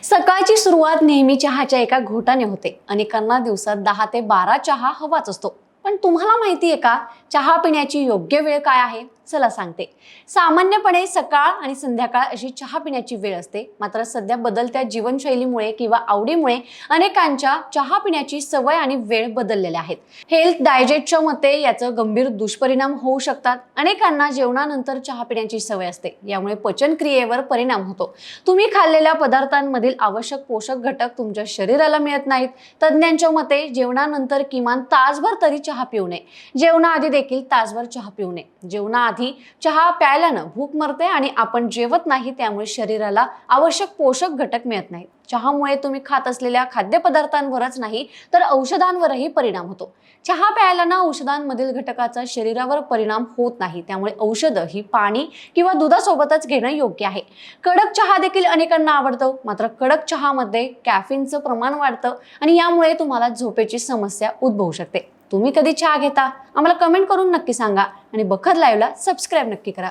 सकाळची सुरुवात नेहमी चहाच्या एका घोटाने होते. अनेकांना दिवसात 10 ते 12 चहा हवाच असतो. पण तुम्हाला माहिती आहे का, चहा पिण्याची योग्य वेळ काय आहे? चला सांगते. सामान्यपणे सकाळ आणि संध्याकाळ अशी चहा पिण्याची वेळ असते. मात्र सध्या बदलत्या जीवनशैलीमुळे किंवा आवडीमुळे अनेकांच्या चहा पिण्याची सवय आणि वेळ बदललेल्या आहेत. हेल्थ डायजेस्टच्या मते याचं गंभीर दुष्परिणाम होऊ शकतात. अनेकांना जेवणानंतर चहा पिण्याची सवय असते. यामुळे पचनक्रियेवर परिणाम होतो. तुम्ही खाल्लेल्या पदार्थांमधील आवश्यक पोषक घटक तुमच्या शरीराला मिळत नाहीत. तज्ज्ञांच्या मते जेवणानंतर किमान तासभर तरी चहा पिऊ नये. जेवणाआधी देखील तासभर चहा पिऊ नये. जेवणाआधी चहा प्यायल्यानं भूक मरते आणि आपण जेवत नाही, त्यामुळे शरीराला आवश्यक पोषक घटक मिळत नाहीत. चहामुळे तुम्ही खात असलेल्या खाद्यपदार्थांवरच नाही तर औषधांवरही परिणाम होतो. चहा प्यायल्यानं औषधांमधील घटकाचा शरीरावर परिणाम होत नाही, त्यामुळे औषधं ही पाणी किंवा दुधासोबतच घेणं योग्य आहे. कडक चहा देखील अनेकांना आवडतो. मात्र कडक चहामध्ये कॅफीनचं प्रमाण वाढतं आणि यामुळे तुम्हाला झोपेची समस्या उद्भवू शकते. तुम्ही कधी चहा घेता? आम्हाला कमेंट करून नक्की सांगा आणि बखर लाईव्हला सबस्क्राईब नक्की करा.